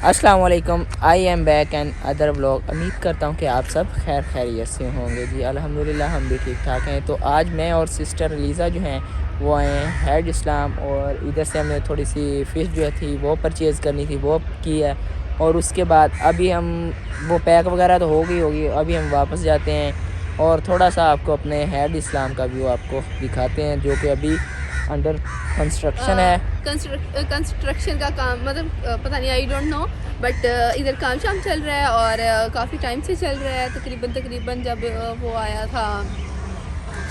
अस्सलाम वालेकुम। I am back and other vlog. उम्मीद करता हूँ कि आप सब खैर खैरियत से होंगे जी। अल्हम्दुलिल्लाह हम भी ठीक ठाक हैं। तो आज मैं और सिस्टर लीज़ा जो हैं वो आए हैं हेड इस्लाम, और इधर से हमने थोड़ी सी फ़िश जो थी वो परचेज़ करनी थी, वो की है। और उसके बाद अभी हम वो पैक वगैरह तो होगी, अभी हम वापस जाते हैं और थोड़ा सा आपको अपने हेड इस्लाम का व्यू आपको दिखाते हैं, जो कि अभी अंडर कंस्ट्रक्शन है। कंस्ट्रक्शन का काम मतलब पता नहीं, आई डोंट नो, बट इधर काम शाम चल रहा है और काफ़ी टाइम से चल रहा है। तकरीबन जब वो आया था,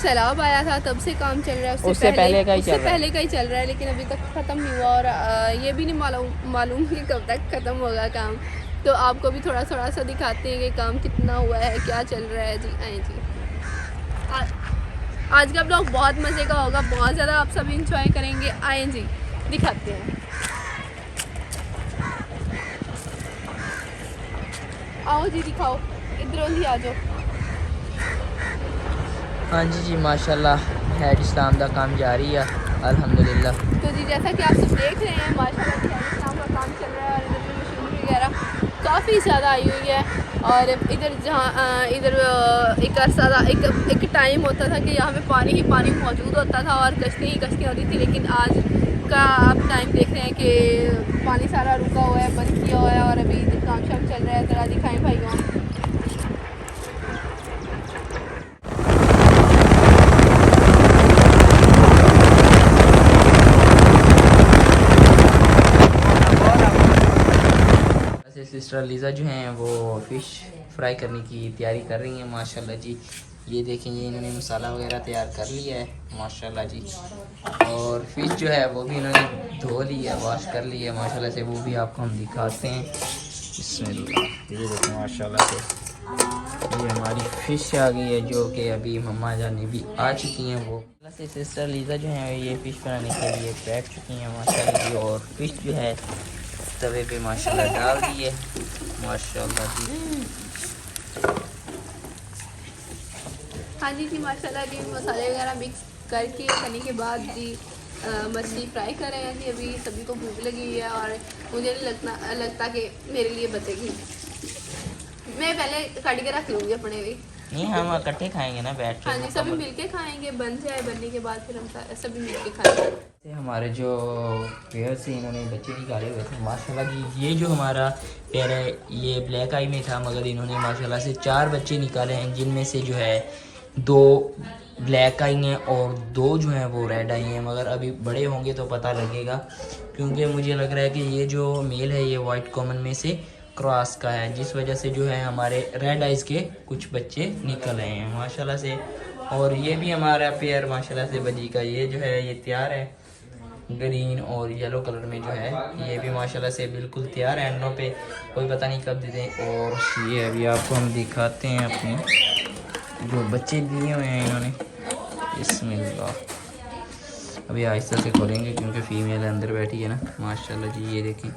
सैलाब आया था, तब से काम चल रहा है। उससे पहले का ही उससे पहले का ही चल रहा है, लेकिन अभी तक ख़त्म नहीं हुआ। और ये भी नहीं मालूम कि कब तक ख़त्म होगा काम। तो आपको भी थोड़ा थोड़ा सा दिखाते हैं कि काम कितना हुआ है, क्या चल रहा है जी। आए जी, आज का ब्लॉग बहुत मज़े का होगा, बहुत ज़्यादा आप सब इंजॉय करेंगे। आए जी, दिखाते हैं। आओ जी, दिखाओ, इधर ही आ जाओ। हाँ जी माशाल्लाह हेड इस्लाम का काम जारी है अल्हम्दुलिल्लाह। तो जी जैसा कि आप सब देख रहे हैं, माशाल्लाह कि हेड इस्लाम का काम चल रहा है और इधर में मशीनरी वगैरह काफ़ी ज़्यादा आई हुई है। और इधर जहाँ इधर एक टाइम होता था कि यहाँ पे पानी ही पानी मौजूद होता था और कश्ती ही कश्ती होती थी, लेकिन आज का आप टाइम देख रहे हैं कि पानी सारा रुका हुआ है, बंद किया हुआ है और अभी इधर काम शाम चल रहा है। ज़रा दिखाएं भाइयों। वैसे सिस्टर लीज़ा जो हैं वो फ़िश फ्राई करने की तैयारी कर रही हैं माशाल्लाह जी। ये देखें, ये इन्होंने मसाला वगैरह तैयार कर लिया है माशाल्लाह जी। और फ़िश जो है वो भी इन्होंने धो ली है, वॉश कर ली है माशाल्लाह से, वो भी आपको हम दिखाते हैं। बिस्मिल्लाह, ये देखें माशाल्लाह से ये हमारी फ़िश आ गई है, जो कि अभी मम्मा जानी भी आ चुकी हैं। वो से सिस्टर लीज़ा जो है ये फ़िश बनाने के लिए बैठ चुकी हैं माशाल्लाह जी। और फ़िश जो है तवे पे माशाल्लाह डाल दी है माशाल्लाह जी। हाँ जी जी, माशाल्लाह जी, मसाले वगैरह मिक्स करके करने के बाद जी मछली फ्राई कर रहे हैं जी। अभी सभी को भूख लगी हुई है और मुझे नहीं लगता कि मेरे लिए बचेगी। मैं पहले काट के रख लूँगी अपने भी। नहीं, हम इकट्ठे खाएंगे ना बैठ के। हाँ जी, सभी मिलके खाएंगे, बन जाए, बनने के बाद फिर हम सभी मिलके खाएंगे। हमारे जो पेयर से इन्होंने बच्चे निकाले हुए थे माशाल्लाह जी। ये जो हमारा पेयर है ये ब्लैक आई में था, मगर इन्होंने माशाल्लाह से 4 बच्चे निकाले हैं, जिनमें से जो है 2 ब्लैक आई हैं और 2 जो हैं वो रेड आई हैं। मगर अभी बड़े होंगे तो पता लगेगा, क्योंकि मुझे लग रहा है कि ये जो मेल है ये वाइट कॉमन में से क्रॉस का है, जिस वजह से जो है हमारे रेड आइज़ के कुछ बच्चे निकल रहे हैं माशाल्लाह से। और ये भी हमारा पेयर माशाल्लाह से बजी का ये जो है ये तैयार है, ग्रीन और येलो कलर में जो है ये भी माशाल्लाह से बिल्कुल तैयार है। अंडों पे कोई पता नहीं कब दे दें। और ये अभी आपको हम दिखाते हैं अपने जो बच्चे दिए हुए हैं इन्होंने। बिस्मिल्लाह, अभी आहिस्ता से खोलेंगे क्योंकि फ़ीमेल अंदर बैठी है ना माशाल्लाह जी। ये देखें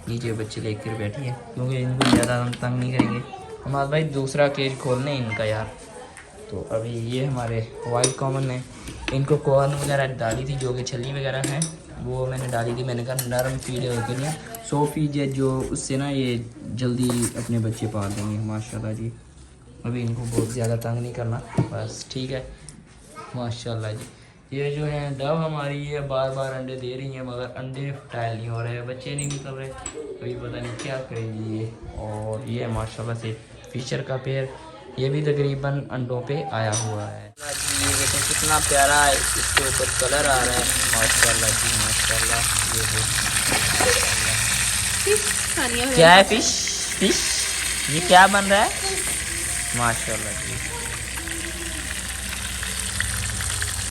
नीचे बच्चे लेकर बैठी है, क्योंकि इनको ज़्यादा हम तंग नहीं करेंगे। हमारे भाई दूसरा केज खोलने इनका यार। तो अभी ये हमारे वाइट कॉमन है, इनको कॉर्न वगैरह डाली थी, जो कि छली वगैरह है वो मैंने डाली थी। मैंने कहा नरम फीड के लिए 100 फीड है, जो उससे ना ये जल्दी अपने बच्चे पाल देंगे माशाल्लाह जी। अभी इनको बहुत ज़्यादा तंग नहीं करना, बस ठीक है माशाल्लाह जी। ये जो है डव हमारी ये बार बार अंडे दे रही हैं, मगर अंडे फटाइल नहीं हो रहे, बच्चे नहीं निकल रहे, तो ये पता नहीं क्या करेगी ये। और ये माशाल्लाह से फिशर का पेयर, ये भी तकरीबन अंडों पे आया हुआ है जी। ये देखें कितना प्यारा है, इसके ऊपर कलर आ रहा है माशाल्लाह जी माशाल्लाह। ये क्या है? फिश ये क्या बन रहा है माशाल्लाह जी।